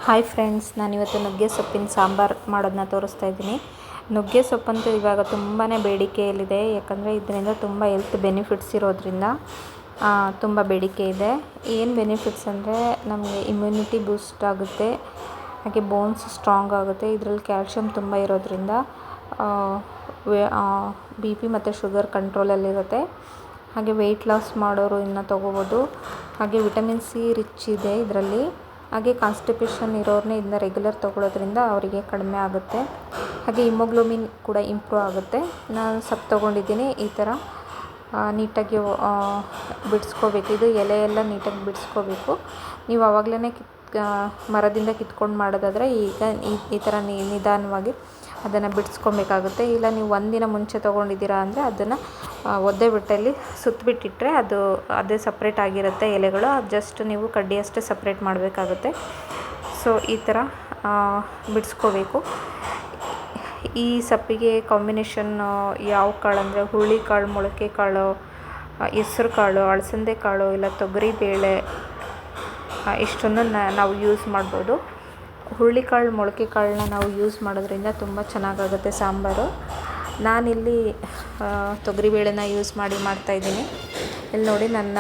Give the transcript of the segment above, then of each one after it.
Hi friends, ನಾನಿವತ್ತು ನುಗ್ಗೆ ಸೊಪ್ಪಿನ ಸಾಂಬಾರು ಮಾಡೋದನ್ನ ತೋರಿಸ್ತಾ ಇದ್ದೀನಿ. ನುಗ್ಗೆ ಸೊಪ್ಪಂತೂ ಇವಾಗ ತುಂಬಾ ಬೇಡಿಕೆಯಲ್ಲಿದೆ. ಯಾಕಂದರೆ ಇದರಿಂದ ತುಂಬ ಹೆಲ್ತ್ ಬೆನಿಫಿಟ್ಸ್ ಇರೋದ್ರಿಂದ ತುಂಬ ಬೇಡಿಕೆ ಇದೆ. ಏನು ಬೆನಿಫಿಟ್ಸ್ ಅಂದರೆ ನಮಗೆ ಇಮ್ಯುನಿಟಿ ಬೂಸ್ಟ್ ಆಗುತ್ತೆ, ಹಾಗೆ ಬೋನ್ಸ್ ಸ್ಟ್ರಾಂಗ್ ಆಗುತ್ತೆ. ಇದರಲ್ಲಿ ಕ್ಯಾಲ್ಶಿಯಂ ತುಂಬ ಇರೋದ್ರಿಂದ ಬಿ ಪಿ ಮತ್ತು ಶುಗರ್ ಕಂಟ್ರೋಲಲ್ಲಿರುತ್ತೆ. ಹಾಗೆ ವೆಯ್ಟ್ ಲಾಸ್ ಮಾಡೋರು ಇನ್ನು ತೊಗೋಬೋದು. ಹಾಗೆ ವಿಟಮಿನ್ ಸಿ ರಿಚ್ ಇದೆ ಇದರಲ್ಲಿ. ಹಾಗೆ ಕಾನ್ಸ್ಟಿಪೇಷನ್ ಇರೋರನ್ನೇ ಇದನ್ನ ರೆಗ್ಯುಲರ್ ತೊಗೊಳೋದ್ರಿಂದ ಅವರಿಗೆ ಕಡಿಮೆ ಆಗುತ್ತೆ. ಹಾಗೆ ಹಿಮೋಗ್ಲೋಬಿನ್ ಕೂಡ ಇಂಪ್ರೂವ್ ಆಗುತ್ತೆ. ನಾನು ಸೊಪ್ಪು ತೊಗೊಂಡಿದ್ದೀನಿ. ಈ ಥರ ನೀಟಾಗಿ ಬಿಡಿಸ್ಕೋಬೇಕು. ಇದು ಎಲೆ ಎಲ್ಲ ನೀಟಾಗಿ ಬಿಡಿಸ್ಕೋಬೇಕು. ನೀವು ಆವಾಗಲೇ ಮರದಿಂದ ಕಿತ್ಕೊಂಡು ಮಾಡೋದಾದರೆ ಈಗ ಈ ಥರ ನಿಧಾನವಾಗಿ ಅದನ್ನು ಬಿಡಿಸ್ಕೊಬೇಕಾಗುತ್ತೆ. ಇಲ್ಲ ನೀವು ಒಂದಿನ ಮುಂಚೆ ತೊಗೊಂಡಿದ್ದೀರಾ ಅಂದರೆ ಅದನ್ನು ಒದ್ದೆ ಬಿಟ್ಟಲ್ಲಿ ಸುತ್ತಬಿಟ್ಟಿಟ್ರೆ ಅದೇ ಸಪ್ರೇಟ್ ಆಗಿರುತ್ತೆ ಎಲೆಗಳು. ಅದು ಜಸ್ಟ್ ನೀವು ಕಡ್ಡಿಯಷ್ಟೇ ಸಪ್ರೇಟ್ ಮಾಡಬೇಕಾಗುತ್ತೆ. ಸೊ ಈ ಥರ ಬಿಡಿಸ್ಕೋಬೇಕು. ಈ ಸೊಪ್ಪಿಗೆ ಕಾಂಬಿನೇಷನ್ ಯಾವ ಕಾಳು ಅಂದರೆ ಹುರುಳಿಕಾಳು, ಮೊಳಕೆ ಕಾಳು, ಹೆಸರು ಕಾಳು, ಅಲಸಂದೆ ಕಾಳು, ಇಲ್ಲ ತೊಗರಿ ಬೇಳೆ, ಇಷ್ಟನ್ನು ನಾವು ಯೂಸ್ ಮಾಡ್ಬೋದು. ಹುರುಳಿಕಾಳು, ಮೊಳಕೆ ಕಾಳನ್ನ ನಾವು ಯೂಸ್ ಮಾಡೋದ್ರಿಂದ ತುಂಬ ಚೆನ್ನಾಗಾಗುತ್ತೆ ಸಾಂಬಾರು. ನಾನಿಲ್ಲಿ ತೊಗರಿಬೇಳೆನ ಯೂಸ್ ಮಾಡ್ತಾಯಿದ್ದೀನಿ. ಇಲ್ಲಿ ನೋಡಿ, ನನ್ನ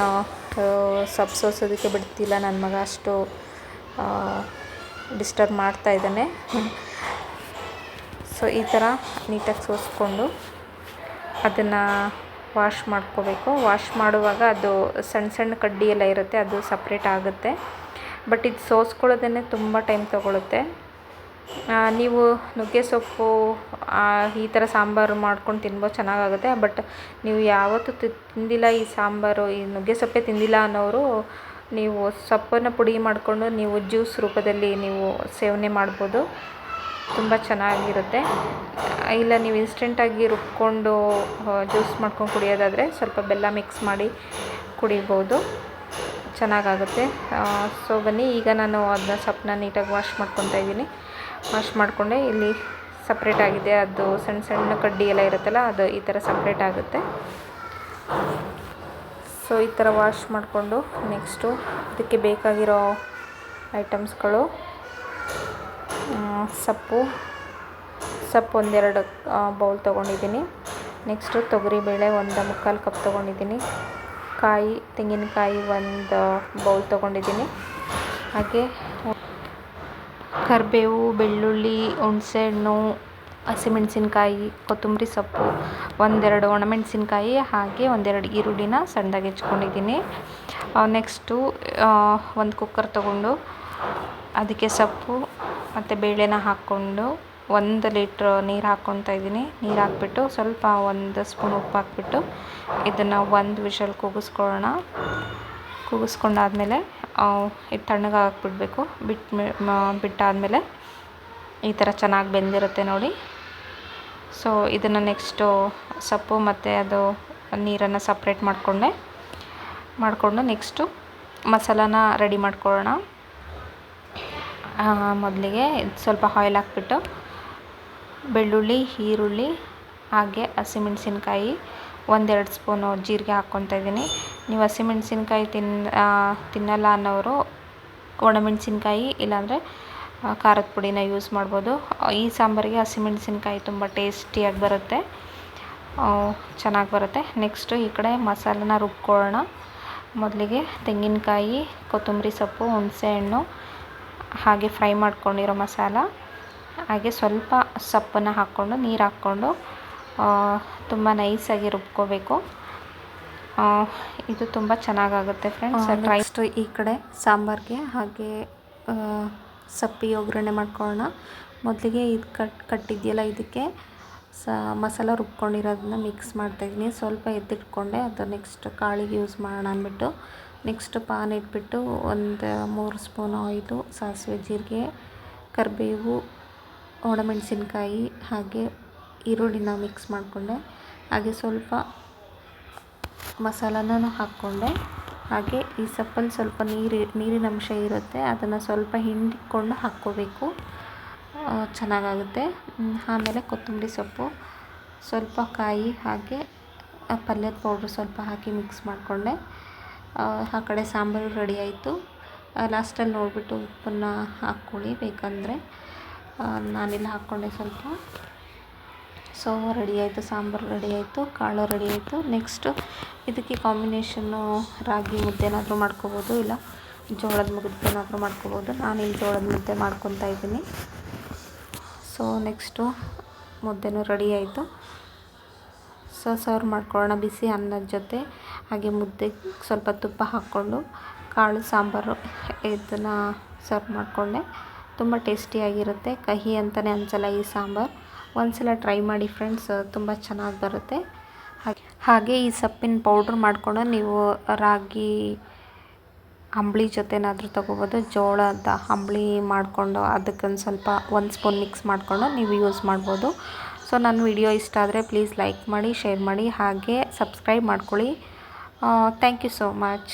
ಸೊಪ್ಪು ಸೋಸೋದಕ್ಕೆ ಬಿಡ್ತಿಲ್ಲ ನನ್ನ ಮಗ, ಅಷ್ಟು ಡಿಸ್ಟರ್ಬ್ ಮಾಡ್ತಾಯಿದ್ದಾನೆ. ಸೊ ಈ ಥರ ನೀಟಾಗಿ ಸೋಸ್ಕೊಂಡು ಅದನ್ನು ವಾಶ್ ಮಾಡ್ಕೋಬೇಕು. ವಾಶ್ ಮಾಡುವಾಗ ಅದು ಸಣ್ಣ ಸಣ್ಣ ಕಡ್ಡಿ ಎಲ್ಲ ಇರುತ್ತೆ, ಅದು ಸಪ್ರೇಟ್ ಆಗುತ್ತೆ. ಬಟ್ ಇದು ಸೋಸ್ಕೊಳ್ಳೋದೇ ತುಂಬ ಟೈಮ್ ತೊಗೊಳುತ್ತೆ. ನೀವು ನುಗ್ಗೆ ಸೊಪ್ಪು ಈ ಥರ ಸಾಂಬಾರು ಮಾಡ್ಕೊಂಡು ತಿನ್ಬೋದು, ಚೆನ್ನಾಗಾಗುತ್ತೆ. ಬಟ್ ನೀವು ಯಾವತ್ತೂ ತಿಂದಿಲ್ಲ ಈ ಸಾಂಬಾರು, ಈ ನುಗ್ಗೆ ಸೊಪ್ಪೇ ತಿಂದಿಲ್ಲ ಅನ್ನೋರು ನೀವು ಸೊಪ್ಪನ್ನು ಪುಡಿ ಮಾಡಿಕೊಂಡು ನೀವು ಜ್ಯೂಸ್ ರೂಪದಲ್ಲಿ ನೀವು ಸೇವನೆ ಮಾಡ್ಬೋದು, ತುಂಬ ಚೆನ್ನಾಗಿರುತ್ತೆ. ಇಲ್ಲ ನೀವು ಇನ್ಸ್ಟೆಂಟಾಗಿ ರುಬ್ಕೊಂಡು ಜ್ಯೂಸ್ ಮಾಡ್ಕೊಂಡು ಕುಡಿಯೋದಾದರೆ ಸ್ವಲ್ಪ ಬೆಲ್ಲ ಮಿಕ್ಸ್ ಮಾಡಿ ಕುಡಿಬೋದು, ಚೆನ್ನಾಗಾಗುತ್ತೆ. ಸೊ ಬನ್ನಿ, ಈಗ ನಾನು ಅದನ್ನ ಸೊಪ್ಪನ್ನ ನೀಟಾಗಿ ವಾಶ್ ಮಾಡ್ಕೊತಾ ಇದ್ದೀನಿ. ವಾಶ್ ಮಾಡಿಕೊಂಡೆ ಇಲ್ಲಿ ಸಪ್ರೇಟ್ ಆಗಿದೆ. ಅದು ಸಣ್ಣ ಸಣ್ಣ ಕಡ್ಡಿ ಎಲ್ಲ ಇರುತ್ತಲ್ಲ, ಅದು ಈ ಥರ ಸಪ್ರೇಟ್ ಆಗುತ್ತೆ. ಸೊ ಈ ಥರ ವಾಶ್ ಮಾಡಿಕೊಂಡು ನೆಕ್ಸ್ಟು ಇದಕ್ಕೆ ಬೇಕಾಗಿರೋ ಐಟಮ್ಸ್ಗಳು, ಸೊಪ್ಪು ಒಂದೆರಡು ಬೌಲ್ ತೊಗೊಂಡಿದ್ದೀನಿ. ನೆಕ್ಸ್ಟು ತೊಗರಿಬೇಳೆ 1.25 ಕಪ್ ತೊಗೊಂಡಿದ್ದೀನಿ. ತೆಂಗಿನಕಾಯಿ 1 ಬೌಲ್ ತೊಗೊಂಡಿದ್ದೀನಿ. ಹಾಗೆ ಕರಿಬೇವು, ಬೆಳ್ಳುಳ್ಳಿ, ಹುಣಸೆಹಣ್ಣು, ಹಸಿಮೆಣಸಿನ್ಕಾಯಿ, ಕೊತ್ತಂಬರಿ ಸೊಪ್ಪು, 1-2 ಒಣಮೆಣಸಿನ್ಕಾಯಿ, ಹಾಗೆ 1-2 ಈರುಳ್ಳಿನ ಸಣ್ಣದಾಗಿ ಹೆಚ್ಕೊಂಡಿದ್ದೀನಿ. ನೆಕ್ಸ್ಟು 1 ಕುಕ್ಕರ್ ತೊಗೊಂಡು ಅದಕ್ಕೆ ಸೊಪ್ಪು ಮತ್ತು ಬೇಳೆನ ಹಾಕ್ಕೊಂಡು 1 ಲೀಟ್ರ್ ನೀರು ಹಾಕ್ಕೊತಾ ಇದ್ದೀನಿ. ನೀರು ಹಾಕ್ಬಿಟ್ಟು ಸ್ವಲ್ಪ 1 ಸ್ಪೂನ್ ಉಪ್ಪು ಹಾಕ್ಬಿಟ್ಟು ಇದನ್ನು 1 ವಿಷಲ್ ಕೂಗಿಸ್ಕೊಂಡಾದ್ಮೇಲೆ ಇದು ತಣ್ಣಗೆ ಹಾಕ್ಬಿಡಬೇಕು. ಬಿಟ್ಟಾದಮೇಲೆ ಈ ಥರ ಚೆನ್ನಾಗಿ ಬೆಂದಿರುತ್ತೆ ನೋಡಿ. ಸೊ ಇದನ್ನು ನೆಕ್ಸ್ಟು ಸೊಪ್ಪು ಮತ್ತು ಅದು ನೀರನ್ನು ಸಪ್ರೇಟ್ ಮಾಡಿಕೊಂಡು ನೆಕ್ಸ್ಟು ಮಸಾಲಾನ ರೆಡಿ ಮಾಡ್ಕೊಳ್ಳೋಣ. ಮೊದಲಿಗೆ ಸ್ವಲ್ಪ ಆಯಿಲ್ ಹಾಕ್ಬಿಟ್ಟು ಬೆಳ್ಳುಳ್ಳಿ, ಈರುಳ್ಳಿ, ಹಾಗೆ ಹಸಿಮೆಣಸಿನ್ಕಾಯಿ, 1-2 ಸ್ಪೂನು ಜೀರಿಗೆ ಹಾಕ್ಕೊತಾ ಇದ್ದೀನಿ. ನೀವು ಹಸಿಮೆಣಸಿನ್ಕಾಯಿ ತಿನ್ನಲ್ಲ ಅನ್ನೋರು ಒಣಮೆಣಸಿನ್ಕಾಯಿ ಇಲ್ಲಾಂದರೆ ಖಾರದ ಪುಡಿನ ಯೂಸ್ ಮಾಡ್ಬೋದು. ಈ ಸಾಂಬಾರಿಗೆ ಹಸಿಮೆಣಸಿನ್ಕಾಯಿ ತುಂಬ ಟೇಸ್ಟಿಯಾಗಿ ಬರುತ್ತೆ, ಚೆನ್ನಾಗಿ ಬರುತ್ತೆ. ನೆಕ್ಸ್ಟು ಈ ಕಡೆ ಮಸಾಲನ ರುಬ್ಕೊಳ್ಳೋಣ. ಮೊದಲಿಗೆ ತೆಂಗಿನಕಾಯಿ, ಕೊತ್ತಂಬರಿ ಸೊಪ್ಪು, ಹುಣಸೆಹಣ್ಣು, ಹಾಗೆ ಫ್ರೈ ಮಾಡ್ಕೊಂಡಿರೋ ಮಸಾಲ, ಹಾಗೆ ಸ್ವಲ್ಪ ಸೊಪ್ಪನ್ನು ಹಾಕ್ಕೊಂಡು ನೀರು ಹಾಕ್ಕೊಂಡು ತುಂಬ ನೈಸಾಗಿ ರುಬ್ಕೋಬೇಕು. ಇದು ತುಂಬ ಚೆನ್ನಾಗಾಗುತ್ತೆ ಫ್ರೆಂಡ್ಸ್. ನೆಕ್ಸ್ಟು ಈ ಕಡೆ ಸಾಂಬಾರಿಗೆ ಹಾಗೆ ಸೊಪ್ಪಿಗೆ ಒಗ್ಗರಣೆ ಮಾಡ್ಕೊಳ್ಳೋಣ. ಮೊದಲಿಗೆ ಇದು ಕಟ್ಟಿದೆಯಲ್ಲ, ಇದಕ್ಕೆ ಮಸಾಲ ರುಬ್ಕೊಂಡಿರೋದನ್ನ ಮಿಕ್ಸ್ ಮಾಡ್ತಾಯಿದ್ದೀನಿ. ಸ್ವಲ್ಪ ಎತ್ತಿಟ್ಕೊಂಡೆ, ಅದು ನೆಕ್ಸ್ಟ್ ಕಾಳಿಗೆ ಯೂಸ್ ಮಾಡೋಣ ಅಂದ್ಬಿಟ್ಟು ನೆಕ್ಸ್ಟ್ ಪಾನ್ ಇಟ್ಬಿಟ್ಟು 3 ಸ್ಪೂನ್ ಆಯಿಲು, ಸಾಸಿವೆ, ಜೀರಿಗೆ, ಕರಿಬೇವು, ಒಣಮೆಣಸಿನ್ಕಾಯಿ, ಹಾಗೆ ಈರುಳ್ಳಿನ ಮಿಕ್ಸ್ ಮಾಡಿಕೊಂಡೆ. ಹಾಗೆ ಸ್ವಲ್ಪ ಮಸಾಲನೂ ಹಾಕ್ಕೊಂಡೆ. ಹಾಗೆ ಈ ಸೊಪ್ಪಲ್ಲಿ ಸ್ವಲ್ಪ ನೀರಿನ ಅಂಶ ಇರುತ್ತೆ, ಅದನ್ನು ಸ್ವಲ್ಪ ಹಿಂಡಿಕೊಂಡು ಹಾಕ್ಕೋಬೇಕು, ಚೆನ್ನಾಗಾಗುತ್ತೆ. ಆಮೇಲೆ ಕೊತ್ತಂಬರಿ ಸೊಪ್ಪು, ಸ್ವಲ್ಪ ಕಾಯಿ, ಹಾಗೆ ಪಲ್ಯದ ಪೌಡ್ರ್ ಸ್ವಲ್ಪ ಹಾಕಿ ಮಿಕ್ಸ್ ಮಾಡಿಕೊಂಡೆ. ಆ ಕಡೆ ಸಾಂಬಾರು ರೆಡಿ ಆಯಿತು. ಲಾಸ್ಟಲ್ಲಿ ನೋಡಿಬಿಟ್ಟು ಉಪ್ಪನ್ನು ಹಾಕ್ಕೊಳ್ಳಿ ಬೇಕಂದರೆ. ನಾನಿಲ್ಲಿ ಹಾಕ್ಕೊಂಡೆ ಸ್ವಲ್ಪ. ಸೊ ರೆಡಿ ಆಯಿತು, ಸಾಂಬಾರು ರೆಡಿ ಆಯಿತು, ಕಾಳು ರೆಡಿ ಆಯಿತು. ನೆಕ್ಸ್ಟು ಇದಕ್ಕೆ ಕಾಂಬಿನೇಷನ್ನು ರಾಗಿ ಮುದ್ದೆನಾದರೂ ಮಾಡ್ಕೋಬೋದು, ಇಲ್ಲ ಜೋಳದ ಮುದ್ದೆನಾದರೂ ಮಾಡ್ಕೋಬೋದು. ನಾನಿಲ್ಲಿ ಜೋಳದ ಮುದ್ದೆ ಮಾಡ್ಕೊತಾ ಇದ್ದೀನಿ. ಸೊ ನೆಕ್ಸ್ಟು ಮುದ್ದೆನೂ ರೆಡಿ ಆಯಿತು. ಸೊ ಸರ್ವ್ ಮಾಡ್ಕೊಳ್ಳೋಣ ಬಿಸಿ ಅನ್ನದ ಜೊತೆ. ಹಾಗೆ ಮುದ್ದೆಗೆ ಸ್ವಲ್ಪ ತುಪ್ಪ ಹಾಕ್ಕೊಂಡು ಕಾಳು ಸಾಂಬಾರು ಇದನ್ನು ಸರ್ವ್ ಮಾಡಿಕೊಂಡೆ. ತುಂಬ ಟೇಸ್ಟಿಯಾಗಿರುತ್ತೆ, ಕಹಿ ಅಂತಲೇ ಅನಿಸಲ್ಲ ಈ ಸಾಂಬಾರು. ಒಂದ್ಸಲ ಟ್ರೈ ಮಾಡಿ ಫ್ರೆಂಡ್ಸ್, ತುಂಬ ಚೆನ್ನಾಗಿ ಬರುತ್ತೆ. ಹಾಗೆ ಈ ಸೊಪ್ಪಿನ ಪೌಡ್ರ್ ಮಾಡಿಕೊಂಡು ನೀವು ರಾಗಿ ಅಂಬಲಿ ಜೊತೆನಾದರೂ ತೊಗೋಬೋದು. ಜೋಳದ ಅಂಬಲಿ ಮಾಡಿಕೊಂಡು ಅದಕ್ಕೊಂದು ಸ್ವಲ್ಪ 1 ಸ್ಪೂನ್ ಮಿಕ್ಸ್ ಮಾಡಿಕೊಂಡು ನೀವು ಯೂಸ್ ಮಾಡ್ಬೋದು. ಸೊ ನನ್ನ ವಿಡಿಯೋ ಇಷ್ಟ ಆದರೆ ಪ್ಲೀಸ್ ಲೈಕ್ ಮಾಡಿ, ಶೇರ್ ಮಾಡಿ, ಹಾಗೆ ಸಬ್ಸ್ಕ್ರೈಬ್ ಮಾಡ್ಕೊಳ್ಳಿ. Thank you so much.